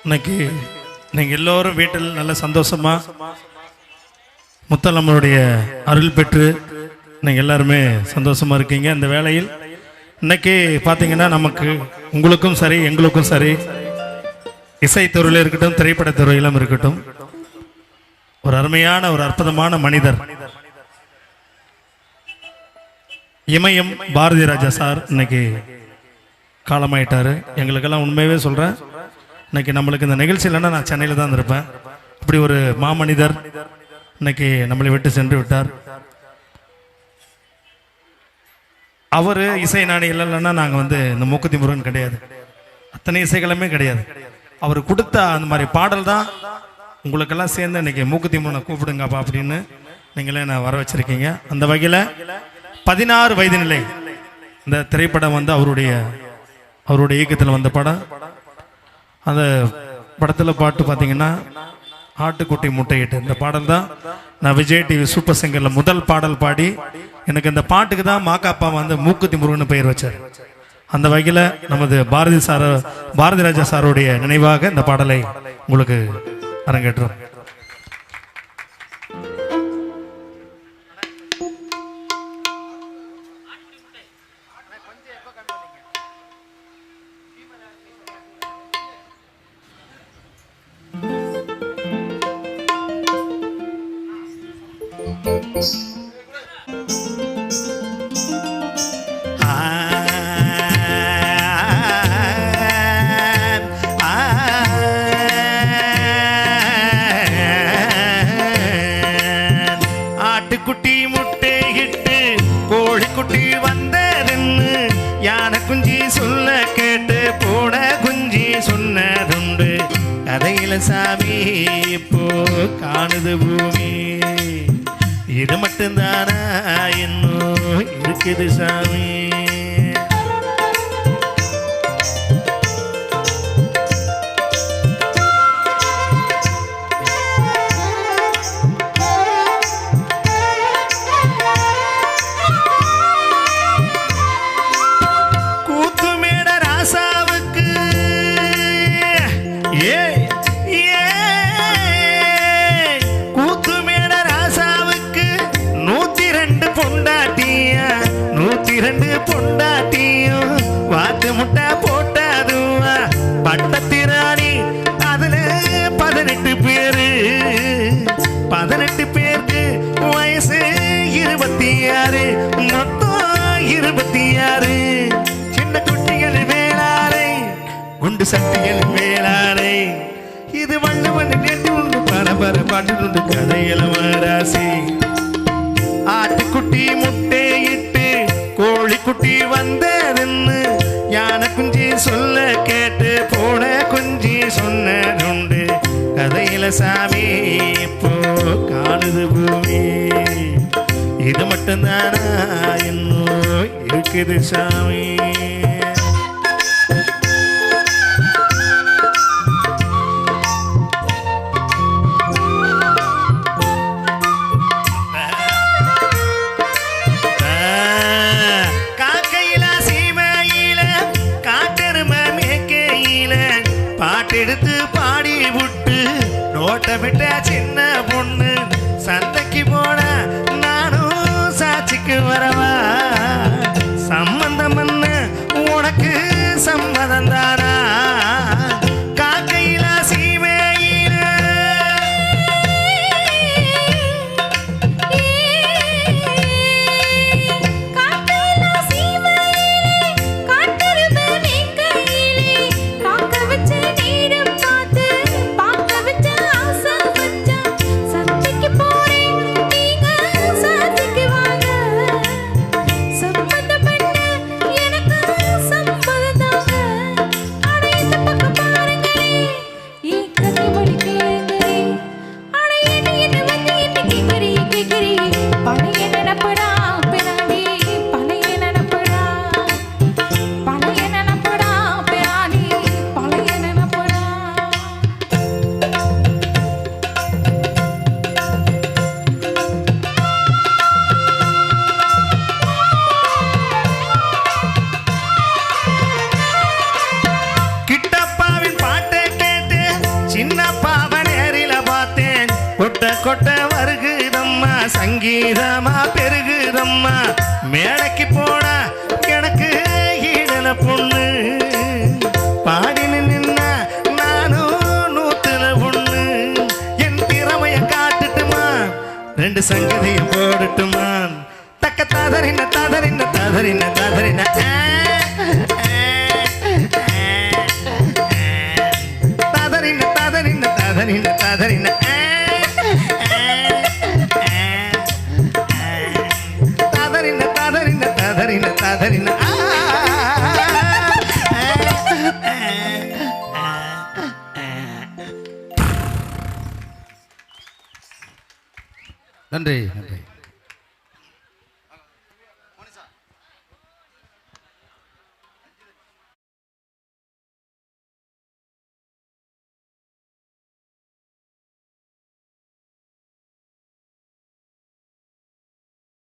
இன்னைக்கு நீங்கள் எல்லோரும் வீட்டில் நல்ல சந்தோஷமாக முத்தலம்மனுடைய அருள் பெற்று நீங்கள் எல்லாருமே சந்தோஷமாக இருக்கீங்க. இந்த வேளையில் இன்னைக்கு பார்த்தீங்கன்னா நமக்கு உங்களுக்கும் சரி எங்களுக்கும் சரி இசைத்துறையில் இருக்கட்டும் திரைப்படத்துறையிலும் இருக்கட்டும் ஒரு அருமையான ஒரு அற்புதமான மனிதர் இமயம் பாரதி ராஜா சார் இன்னைக்கு காலமாயிட்டாரு. எங்களுக்கெல்லாம் உண்மையாகவே சொல்கிறேன், இன்னைக்கு நம்மளுக்கு இந்த நிகழ்ச்சி இல்லைன்னா நான் சென்னையில் தான் இருப்பேன். இப்படி ஒரு மாமனிதர் இன்னைக்கு நம்மளை விட்டு சென்று விட்டார். அவர் இசை நாணி இல்லைன்னா நாங்கள் இந்த மூக்குத்தி முருகன் கிடையாது, அத்தனை இசைகளுமே கிடையாது. அவர் கொடுத்த அந்த மாதிரி பாடல் தான் உங்களுக்கெல்லாம் சேர்ந்து இன்னைக்கு மூக்குத்தி முருகனை கூப்பிடுங்கப்பா அப்படின்னு நீங்களே நான் வர வச்சிருக்கீங்க. அந்த வகையில் 16 வயது நிலை இந்த திரைப்படம் அவருடைய இயக்கத்தில் வந்த படம். அந்த படத்தில் பாட்டு பார்த்தீங்கன்னா ஆட்டுக்குட்டி முட்டையிட்டு இந்த பாடல் தான் நான் விஜய் டிவி சூப்பர் சிங்கரில் முதல் பாடல் பாடி எனக்கு இந்த பாட்டுக்கு தான் மாக்காப்பா மூக்குத்தி முருகன் பெயர் வச்சார். அந்த வகையில் நமது பாரதி ராஜா சாருடைய நினைவாக இந்த பாடலை உங்களுக்கு அரங்கேற்றோம். ஆட்டுக்குட்டி முட்டையிட்டு கோழிக்குட்டி வந்ததுன்னு யானை குஞ்சி சொல்ல கேட்டு போன குஞ்சி சொன்னதுண்டு. கதையில சாமி இப்போ காணுது பூமி, இது மட்டும்தானா இன்னும் இருக்குது சாமி. பொண்டாட்டியும் வாத்து முட்டை போட்டாதுவா பட்டத்திராணி அதுல 18 பேரு 18 பேருக்கு வயசு 26 மொத்தம் 26 சின்ன குட்டிகள் வேளாரை குண்டு சட்டிகள் வேளாரை இது வண்ணு வண்ணு கேட்டு உண்டு பரபர பாட்டு உண்டு கதையில மராசி. ஆட்டுக்குட்டி முட்டையிட்டு கோழிக்குட்டி வந்ததுன்னு யானை குஞ்சி சொல்ல கேட்டு போன குஞ்சி சொன்னதுண்டு. கதையில சாமி இப்போ காணுது பூமி, இது மட்டும்தானா இன்னும் இருக்குது சாமி. எடுத்து பாடி விட்டு நோட்ட விட்ட சின்ன பொண்ணு சந்தைக்கு போன நானும் சாட்சிக்கு வரவா. சம்பந்தம் உனக்கு சம்மதம் தானா காக்கையில சீமையில கொட்ட வருகுதம்மா சங்கீதமா பெருகுதம்மா மேடைக்கு போனா எனக்கு ஈடல பொண்ணு பாடி நின்னா நானும் நூத்துல பொண்ணு என் திறமைய காட்டுட்டுமா ரெண்டு சங்கதியும் போடட்டுமா தக்க ததறின ததறின ததறின ததறின ததறின ததறின ததறின ததறின ததறின ததறின ததறின ததறின நன்றி.